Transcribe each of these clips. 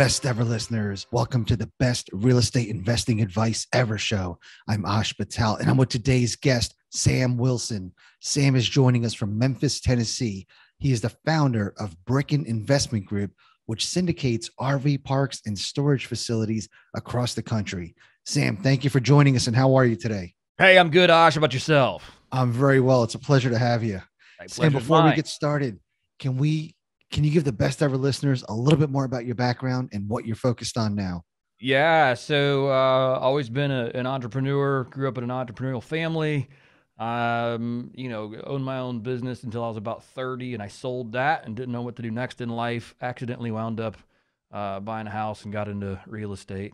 Best ever listeners, welcome to the best real estate investing advice ever show. I'm Ash Patel, and I'm with today's guest, Sam Wilson. Sam is joining us from Memphis, Tennessee. He is the founder of Bricken Investment Group, which syndicates RV parks and storage facilities across the country. Sam, thank you for joining us, and how are you today? Hey, I'm good, Ash. How about yourself? I'm very well. It's a pleasure to have you. Hey, Sam, pleasure's before we mine. get started, can you give the best ever listeners a little bit more about your background and what you're focused on now? Yeah, so always been an entrepreneur. Grew up in an entrepreneurial family. Owned my own business until I was about 30, and I sold that and didn't know what to do next in life. Accidentally wound up buying a house and got into real estate.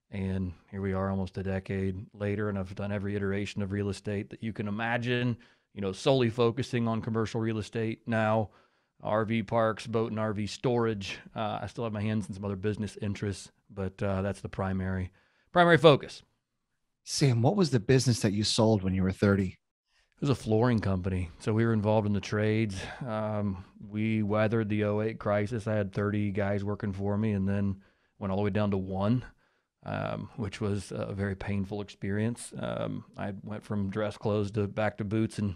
And here we are, almost a decade later, and I've done every iteration of real estate that you can imagine. Solely focusing on commercial real estate now. RV parks, boat and RV storage. I still have my hands in some other business interests, but that's the primary focus. Sam, what was the business that you sold when you were 30? It was a flooring company, so we were involved in the trades. We weathered the '08 crisis. I had 30 guys working for me, and then went all the way down to one, which was a very painful experience. I went from dress clothes to back to boots and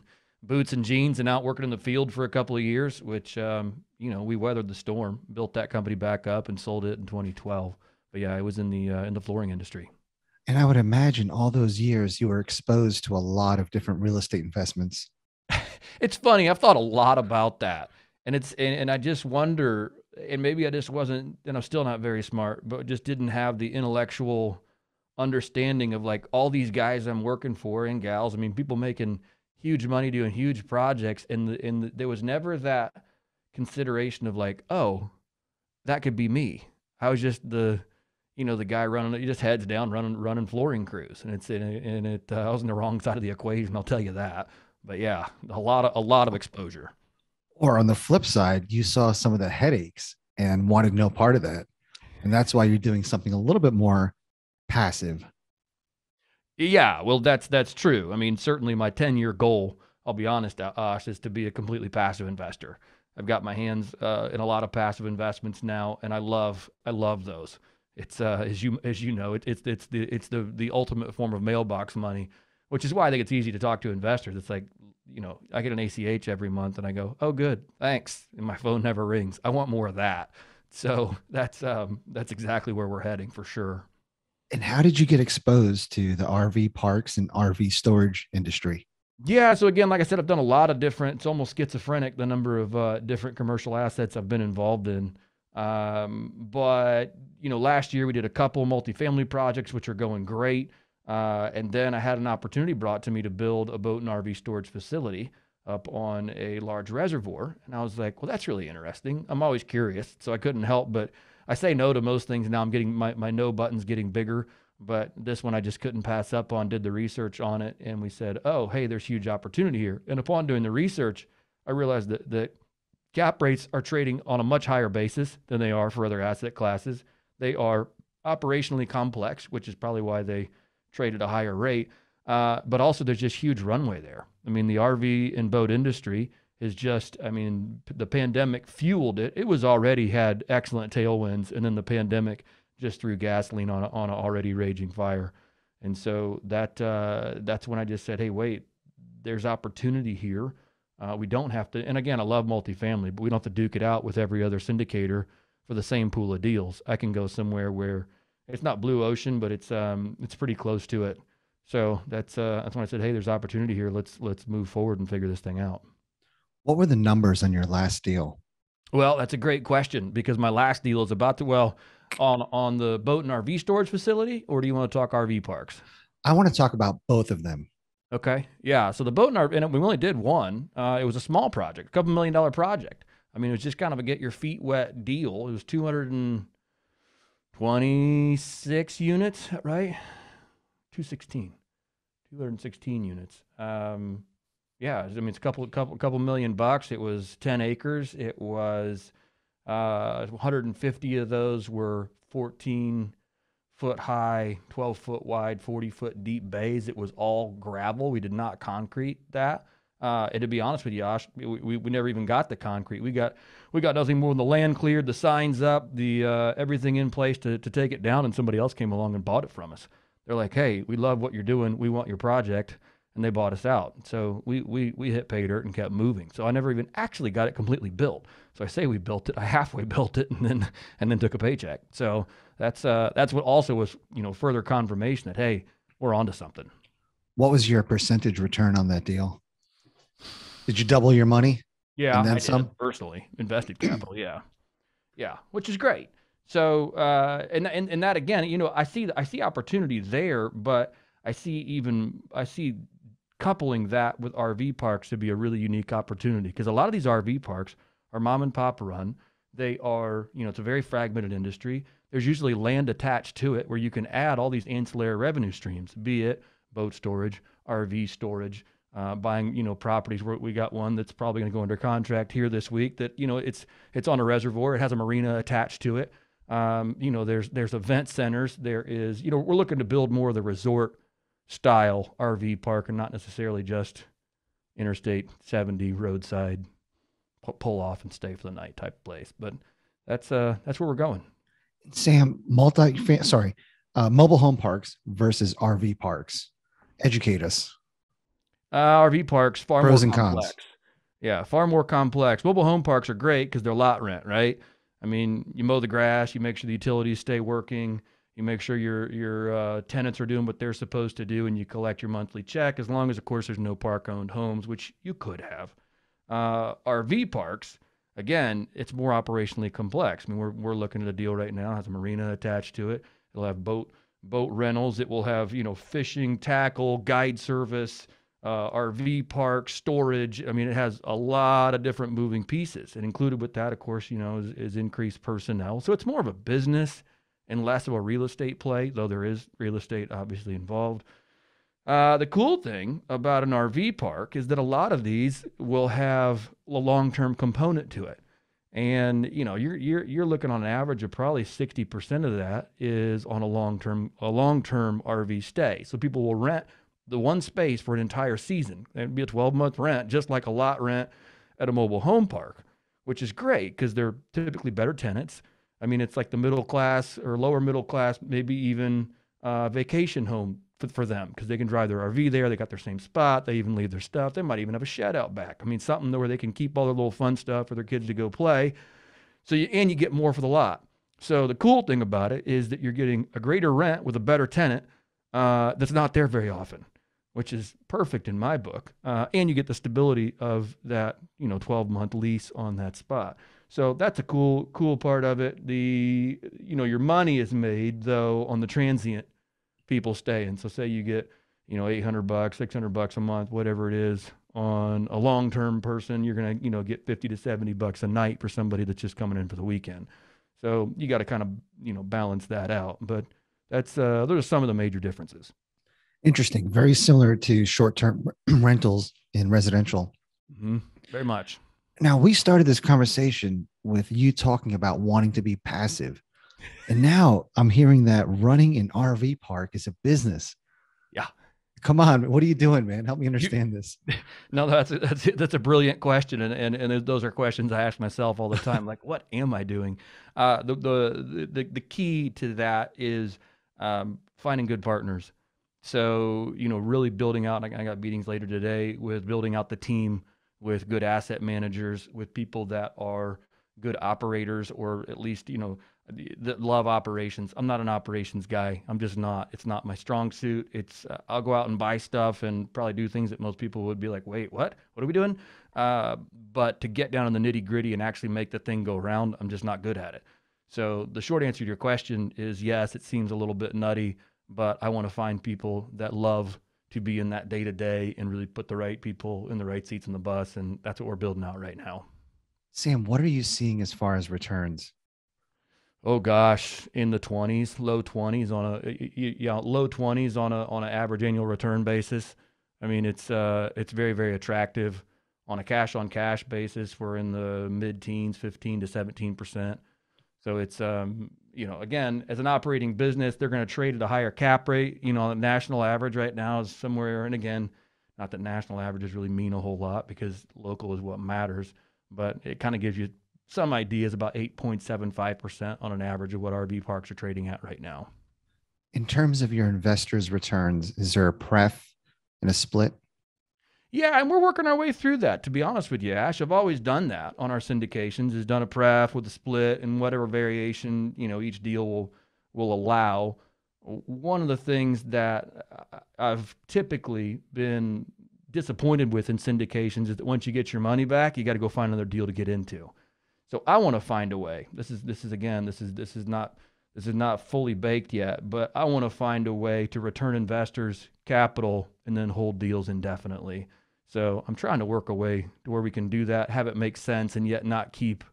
jeans and out working in the field for a couple of years, which, we weathered the storm, built that company back up and sold it in 2012. But yeah, I was in the flooring industry. And I would imagine all those years you were exposed to a lot of different real estate investments. It's funny. I've thought a lot about that, and I just wonder, and maybe I just wasn't, and I'm still not very smart, but just didn't have the intellectual understanding of like all these guys I'm working for and gals. I mean, people making huge money doing huge projects, and there was never that consideration of like, oh, that could be me. I was just the guy running, he just heads down running flooring crews, and I was on the wrong side of the equation. I'll tell you that. But yeah, a lot of exposure. Or on the flip side, you saw some of the headaches and wanted no part of that. And that's why you're doing something a little bit more passive. Yeah, well, that's true. I mean, certainly my 10-year goal, I'll be honest, Ash, is to be a completely passive investor. I've got my hands in a lot of passive investments now, and I love those. It's as you know, it's the ultimate form of mailbox money, which is why I think it's easy to talk to investors. It's like, I get an ACH every month, and I go, oh, good, thanks, and my phone never rings. I want more of that. So that's exactly where we're heading for sure. And how did you get exposed to the RV parks and RV storage industry? Yeah, so again, like I said, I've done a lot of different. It's almost schizophrenic the number of different commercial assets I've been involved in. But last year we did a couple multifamily projects, which are going great. And then I had an opportunity brought to me to build a boat and RV storage facility up on a large reservoir, and I was like, well, that's really interesting. I'm always curious, so I couldn't help but I say no to most things now. I'm getting my no button's getting bigger. But this one I just couldn't pass up on, did the research on it, and we said, oh, hey, there's huge opportunity here. And upon doing the research, I realized that cap rates are trading on a much higher basis than they are for other asset classes. They are operationally complex, which is probably why they trade at a higher rate. But also, there's just huge runway there. I mean, the RV and boat industry is just, I mean, the pandemic fueled it. It was already had excellent tailwinds, and then the pandemic just threw gasoline on an already raging fire. And so that's when I just said, hey, wait, there's opportunity here. We don't have to, and again, I love multifamily, but we don't have to duke it out with every other syndicator for the same pool of deals. I can go somewhere where it's not blue ocean, but it's pretty close to it. So that's when I said, hey, there's opportunity here. Let's move forward and figure this thing out. What were the numbers on your last deal? Well, that's a great question because my last deal is about to, on the boat and RV storage facility, or do you want to talk RV parks? I want to talk about both of them. Okay. Yeah. So the boat and RV, and we only did one. It was a small project, a couple $1 million project. I mean, it was just kind of a get your feet wet deal. It was 226 units, right? 216, 216 units. Yeah, I mean, it's a couple $1 million. It was 10 acres. It was 150 of those were 14-foot high, 12-foot wide, 40-foot deep bays. It was all gravel. We did not concrete that. And to be honest with you, Josh, we never even got the concrete. We got nothing more than the land cleared, the signs up, the everything in place to take it down, and somebody else came along and bought it from us. They're like, hey, we love what you're doing. We want your project. And they bought us out. So we hit pay dirt and kept moving. So I never even actually got it completely built. So I say we built it. I halfway built it and then took a paycheck. So that's what also was, further confirmation that, hey, we're onto something. What was your percentage return on that deal? Did you double your money? Yeah, And then I some? did personally invested capital. Yeah, yeah, which is great. So and that again, I see opportunity there, but I see coupling that with RV parks to be a really unique opportunity, because a lot of these RV parks are mom and pop run. They are, it's a very fragmented industry. There's usually land attached to it where you can add all these ancillary revenue streams, be it boat storage, RV storage, buying, properties. Where we got one that's probably going to go under contract here this week that, it's on a reservoir. It has a marina attached to it. There's event centers. There is, we're looking to build more of the resort style RV park and not necessarily just Interstate 70 roadside pull off and stay for the night type place. But that's where we're going. Sam, mobile home parks versus RV parks. Educate us. RV parks far Pros more and complex. cons. Yeah, far more complex. Mobile home parks are great because they're lot rent, right? I mean, you mow the grass, you make sure the utilities stay working, you make sure your tenants are doing what they're supposed to do, and you collect your monthly check. As long as, of course, there's no park-owned homes, which you could have. RV parks, again, it's more operationally complex. I mean, we're looking at a deal right now, it has a marina attached to it. It'll have boat rentals. It will have, fishing, tackle, guide service, RV park, storage. I mean, it has a lot of different moving pieces. And included with that, of course, is increased personnel. So it's more of a business and less of a real estate play, though there is real estate obviously involved. The cool thing about an RV park is that a lot of these will have a long-term component to it. And you're looking on an average of probably 60% of that is on a long-term RV stay. So people will rent the one space for an entire season. It'd be a 12-month rent, just like a lot rent at a mobile home park, which is great because they're typically better tenants. I mean, it's like the middle class or lower middle class, maybe even vacation home for them, because they can drive their RV there. They got their same spot. They even leave their stuff. They might even have a shed out back. I mean, something where they can keep all their little fun stuff for their kids to go play. So you get more for the lot. So the cool thing about it is that you're getting a greater rent with a better tenant that's not there very often, which is perfect in my book. And you get the stability of that, 12-month lease on that spot. So that's a cool part of it. Your money is made though on the transient people staying. So say you get, $800, $600 a month, whatever it is, on a long-term person, you're going to, get 50 to 70 bucks a night for somebody that's just coming in for the weekend. So you got to kind of, balance that out. But that's, those are some of the major differences. Interesting. Very similar to short-term rentals in residential. Mm-hmm. Very much. Now, we started this conversation with you talking about wanting to be passive. And now I'm hearing that running an RV park is a business. Yeah. Come on. What are you doing, man? Help me understand this. No, that's a brilliant question. And those are questions I ask myself all the time. Like, what am I doing? The key to that is finding good partners. So, really building out, I got meetings later today with building out the team with good asset managers, with people that are good operators, or at least, that love operations. I'm not an operations guy. I'm just not. It's not my strong suit. I'll go out and buy stuff and probably do things that most people would be like, wait, what? What are we doing? But to get down in the nitty gritty and actually make the thing go around, I'm just not good at it. So the short answer to your question is yes, it seems a little bit nutty, but I want to find people that love to be in that day to day and really put the right people in the right seats in the bus. And that's what we're building out right now. Sam, what are you seeing as far as returns? Oh gosh, in the 20s, low 20s low 20s on an average annual return basis. I mean, it's very, very attractive. On a cash on cash basis, we're in the mid teens, 15 to 17%. So it's again, as an operating business, they're going to trade at a higher cap rate. The national average right now is somewhere, and again, Not that national averages really mean a whole lot because local is what matters, but it kind of gives you some ideas about 8.75% on an average of what RV parks are trading at right now. In terms of your investors' returns, is there a pref and a split? Yeah, and we're working our way through that. To be honest with you, Ash, I've always done that on our syndications. Is done a pref with a split and whatever variation each deal will allow. One of the things that I've typically been disappointed with in syndications is that once you get your money back, you got to go find another deal to get into. So I want to find a way. This is not fully baked yet, but I want to find a way to return investors capital and then hold deals indefinitely. So I'm trying to work a way to where we can do that, have it make sense, and yet not keep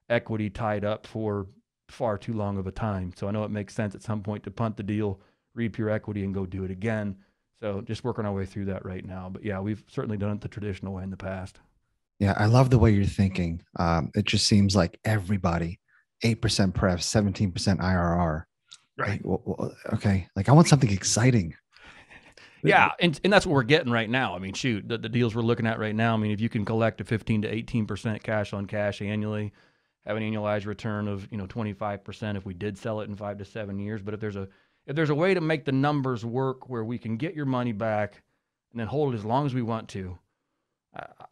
equity tied up for far too long of a time. So I know it makes sense at some point to punt the deal, reap your equity, and go do it again. So just working our way through that right now. But yeah, we've certainly done it the traditional way in the past. Yeah, I love the way you're thinking. It just seems like everybody, 8% pref, 17% IRR. Right. Okay, like I want something exciting. Yeah, and that's what we're getting right now. I mean, shoot, the deals we're looking at right now. I mean, if you can collect a 15 to 18% cash on cash annually, have an annualized return of 25% if we did sell it in 5 to 7 years. But if there's a way to make the numbers work where we can get your money back and then hold it as long as we want to,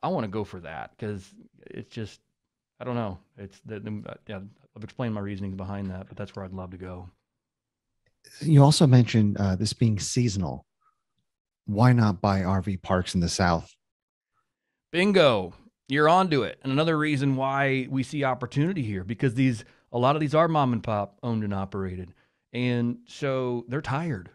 I want to go for that because it's just I don't know. Yeah, I've explained my reasonings behind that, but that's where I'd love to go. You also mentioned this being seasonal. Why not buy RV parks in the South? Bingo. You're onto it. And another reason why we see opportunity here, because a lot of these are mom and pop owned and operated. And so they're tired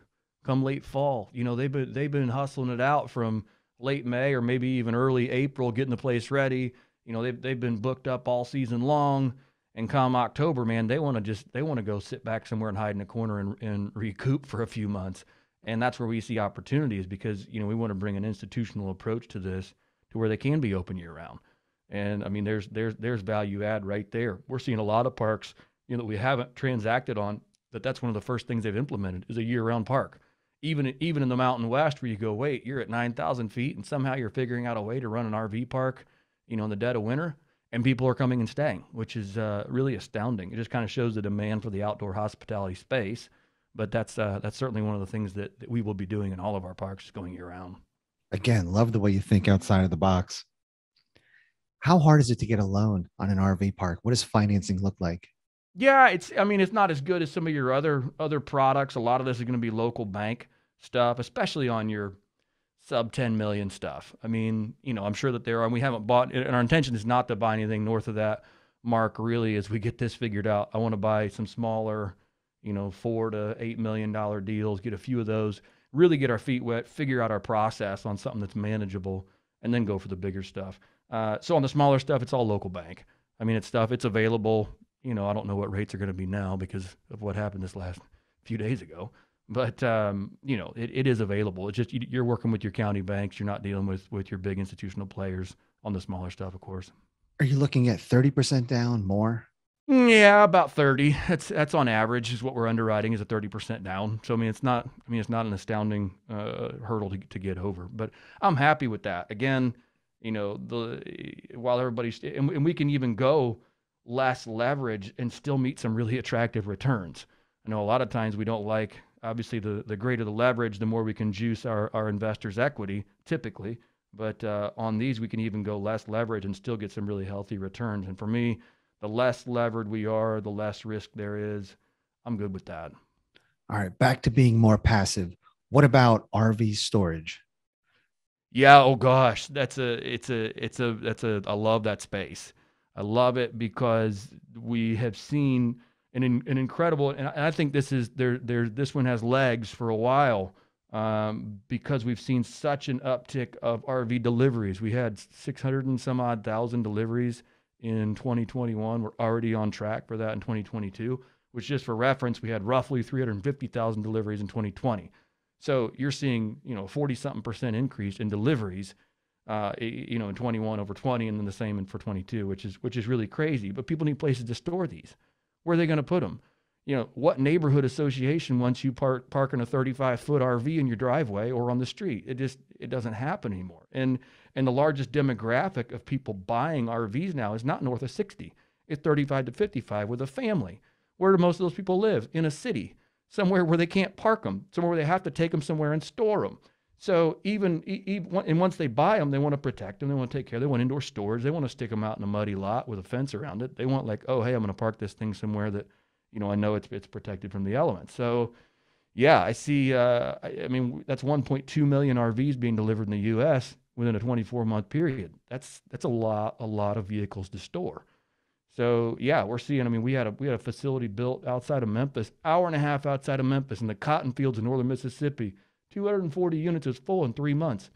come late fall. They've been hustling it out from late May or maybe even early April, getting the place ready. They've been booked up all season long. And come October, man, they want to go sit back somewhere and hide in a corner and recoup for a few months. And that's where we see opportunities because, we want to bring an institutional approach to this to where they can be open year round. And I mean, there's value add right there. We're seeing a lot of parks, that we haven't transacted on, that's one of the first things they've implemented is a year round park. Even in the Mountain West where you go, wait, you're at 9,000 feet and somehow you're figuring out a way to run an RV park, in the dead of winter and people are coming and staying, which is really astounding. It just kind of shows the demand for the outdoor hospitality space. But that's certainly one of the things that we will be doing in all of our parks going year round. Again, love the way you think outside of the box. How hard is it to get a loan on an RV park? What does financing look like? Yeah, it's not as good as some of your other products. A lot of this is going to be local bank stuff, especially on your sub 10 million stuff. I mean, I'm sure that there are, and we haven't bought, and our intention is not to buy anything north of that mark really as we get this figured out. I want to buy some smaller, $4 to $8 million deals, get a few of those, really get our feet wet, figure out our process on something that's manageable, and then go for the bigger stuff. So on the smaller stuff, it's all local bank. I mean, it's available. I don't know what rates are going to be now because of what happened this last few days ago. But, it is available. It's just you're working with your county banks. You're not dealing with your big institutional players on the smaller stuff, of course. Are you looking at 30% down more? Yeah, about 30. That's on average is what we're underwriting is a 30% down. So, it's not an astounding hurdle to get over. But I'm happy with that. Again, while everybody's, and we can even go less leverage and still meet some really attractive returns. I know a lot of times we don't like, obviously, the greater the leverage, the more we can juice our investors' equity, typically. But on these, we can even go less leverage and still get some really healthy returns. And for me, the less levered we are, the less risk there is. I'm good with that. All right, back to being more passive. What about RV storage? Yeah. Oh gosh, I love that space. I love it because we have seen an incredible, and I think this one has legs for a while because we've seen such an uptick of RV deliveries. We had 600 and some odd thousand deliveries in 2021. We're already on track for that in 2022, which just for reference, we had roughly 350,000 deliveries in 2020. So you're seeing, 40-something% increase in deliveries, in 21 over 20, and then the same for 22, which is really crazy. But people need places to store these. Where are they going to put them? what neighborhood association wants you park in a 35-foot RV in your driveway or on the street? It doesn't happen anymore. And the largest demographic of people buying RVs now is not north of 60. It's 35 to 55 with a family. Where do most of those people live? In a city, somewhere where they can't park them, somewhere where they have to take them somewhere and store them. So even and once they buy them, they want to protect them. They want to take care. They want indoor storage. They want to stick them out in a muddy lot with a fence around it. They want like, oh, hey, I'm going to park this thing somewhere that, I know it's protected from the elements. So yeah, I see. I mean, that's 1.2 million RVs being delivered in the U.S. within a 24-month period. That's a lot of vehicles to store. So yeah, we're seeing. I mean, we had a facility built outside of Memphis, hour and a half outside of Memphis, in the cotton fields in northern Mississippi. 240 units is full in 3 months,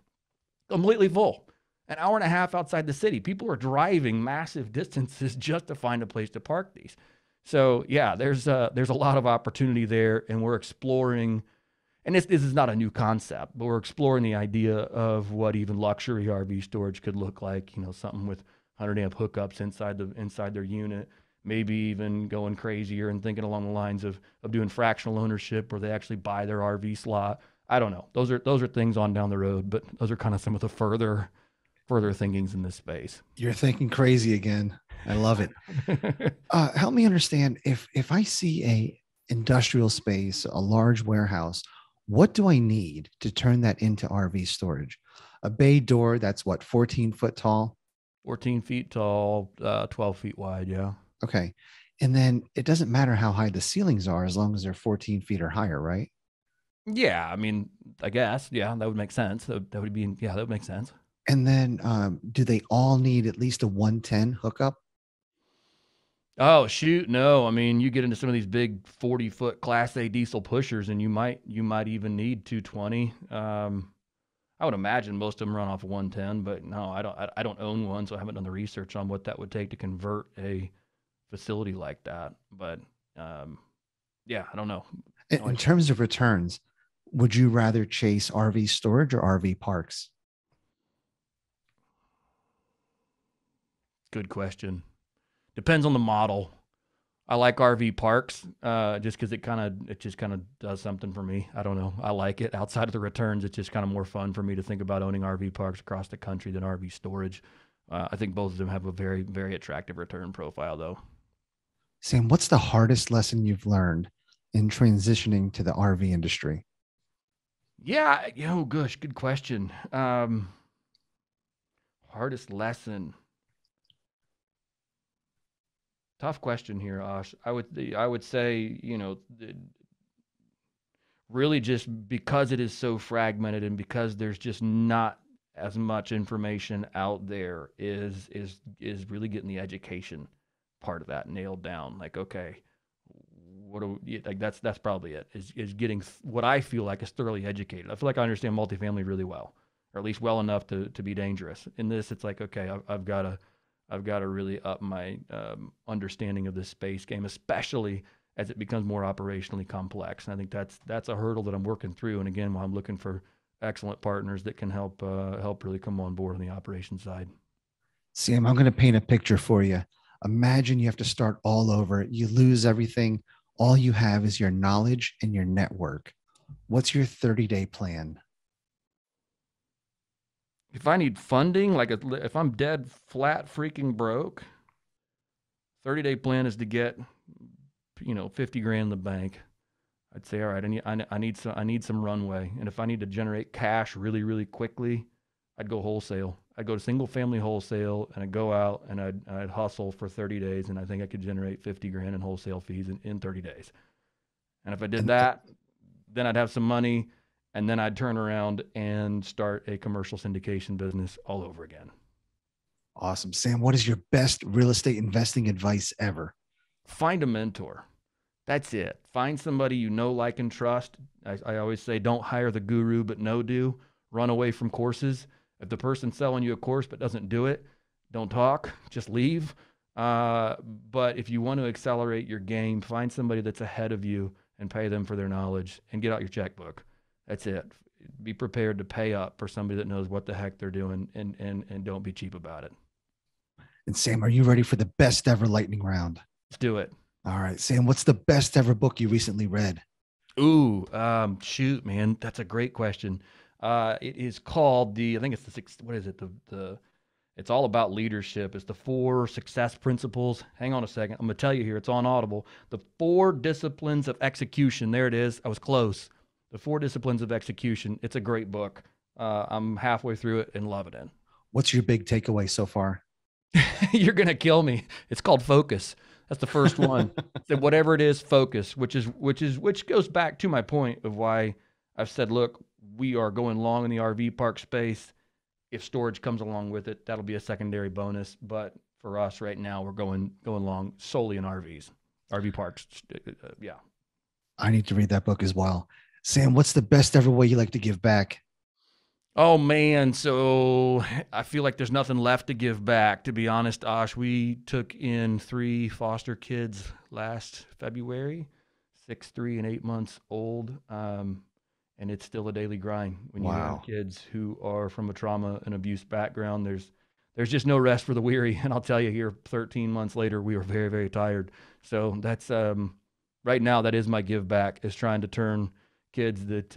completely full. An hour and a half outside the city. People are driving massive distances just to find a place to park these. So yeah, there's a lot of opportunity there, and we're exploring. And this is not a new concept, but we're exploring the idea of what even luxury RV storage could look like. Something with 100 amp hookups inside their unit. Maybe even going crazier and thinking along the lines of doing fractional ownership, where they actually buy their RV slot. I don't know. Those are things on down the road, but those are kind of some of the further thinkings in this space. You're thinking crazy again. I love it. Help me understand, if I see a industrial space, a large warehouse, what do I need to turn that into RV storage? A bay door that's what, 14 foot tall? 14 feet tall, 12 feet wide. Yeah. Okay. And then it doesn't matter how high the ceilings are as long as they're 14 feet or higher, right? Yeah. I mean, I guess, yeah, that would make sense. That would make sense. And then do they all need at least a 110 hookup? Oh shoot, no. I mean, you get into some of these big 40-foot Class A diesel pushers, and you might even need 220. I would imagine most of them run off 110, but no, I don't own one, so I haven't done the research on what that would take to convert a facility like that. But yeah, I don't know. In terms of returns, would you rather chase RV storage or RV parks? Good question. Depends on the model. I like RV parks just because it just kind of does something for me. I don't know. I like it. Outside of the returns, it's just kind of more fun for me to think about owning RV parks across the country than RV storage. I think both of them have a very, very attractive return profile, though. Sam, what's the hardest lesson you've learned in transitioning to the RV industry? Yeah, gosh, good question. Hardest lesson. Tough question here, Ash. I would say, really just because it is so fragmented and because there's just not as much information out there is really getting the education part of that nailed down. Like, okay, what do we, like that's probably it. Is getting what I feel like is thoroughly educated. I feel like I understand multifamily really well, or at least well enough to be dangerous. In this, it's like, okay, I've got to really up my understanding of this space game, especially as it becomes more operationally complex. And I think that's a hurdle that I'm working through. And again, while I'm looking for excellent partners that can help really come on board on the operations side. Sam, I'm going to paint a picture for you. Imagine you have to start all over. You lose everything. All you have is your knowledge and your network. What's your 30-day plan? If I need funding, like if I'm dead flat freaking broke, 30-day plan is to get 50 grand in the bank. I'd say, all right, I need some runway. And if I need to generate cash really, really quickly, I'd go wholesale. I'd go to single family wholesale, and I'd go out and I'd hustle for 30 days. And I think I could generate 50 grand in wholesale fees in 30 days. And if I did that, then I'd have some money, and then I'd turn around and start a commercial syndication business all over again. Awesome. Sam, what is your best real estate investing advice ever? Find a mentor. That's it. Find somebody you know, like, and trust. I always say, don't hire the guru, but do. Run away from courses. If the person's selling you a course but doesn't do it, don't talk. Just leave. But if you want to accelerate your game, find somebody that's ahead of you and pay them for their knowledge and get out your checkbook. That's it. Be prepared to pay up for somebody that knows what the heck they're doing, and don't be cheap about it. And Sam, are you ready for the best ever lightning round? Let's do it. All right, Sam, what's the best ever book you recently read? Ooh, shoot, man, that's a great question. It is called I think it's the six. What is it? It's all about leadership. It's the four success principles. Hang on a second. I'm gonna tell you here. It's on Audible. The four disciplines of execution. There it is. I was close. The four disciplines of execution. It's a great book. I'm halfway through it and loving it. What's your big takeaway so far? You're gonna kill me. It's called Focus. That's the first one. So whatever it is, focus, which goes back to my point of why I've said, look, we are going long in the RV park space. If storage comes along with it, that'll be a secondary bonus. But for us right now, we're going long solely in RVs, RV parks. Yeah. I need to read that book as well. Sam, what's the best ever way you like to give back? Oh man, so I feel like there's nothing left to give back. To be honest, Osh, we took in 3 foster kids last February, 6, 3, and 8 months old, and it's still a daily grind when you have Wow. kids who are from a trauma and abuse background. There's just no rest for the weary, and I'll tell you here, 13 months later, we were very very tired. So that's right now that is my give back, is trying to turn kids that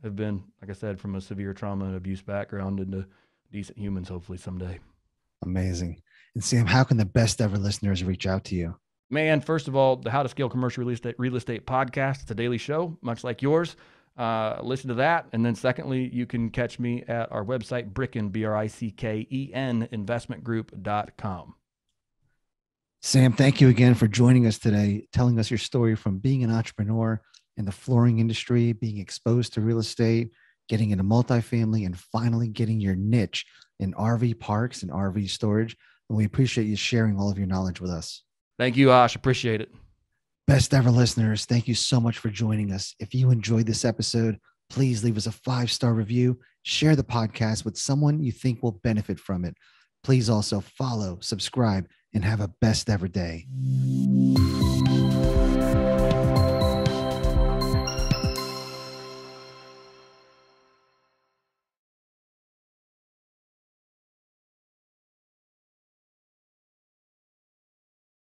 have been, like I said, from a severe trauma and abuse background into decent humans, hopefully someday. Amazing. And Sam, how can the best ever listeners reach out to you? Man, first of all, the How to Scale Commercial Real Estate podcast. It's a daily show, much like yours. Listen to that. And then secondly, you can catch me at our website, Bricken, BRICKEN, investmentgroup.com. Sam, thank you again for joining us today, telling us your story from being an entrepreneur in the flooring industry, being exposed to real estate, getting into multifamily, and finally getting your niche in RV parks and RV storage. And we appreciate you sharing all of your knowledge with us. Thank you, Ash. Appreciate it. Best ever listeners, thank you so much for joining us. If you enjoyed this episode, please leave us a 5-star review, share the podcast with someone you think will benefit from it. Please also follow, subscribe, and have a best ever day.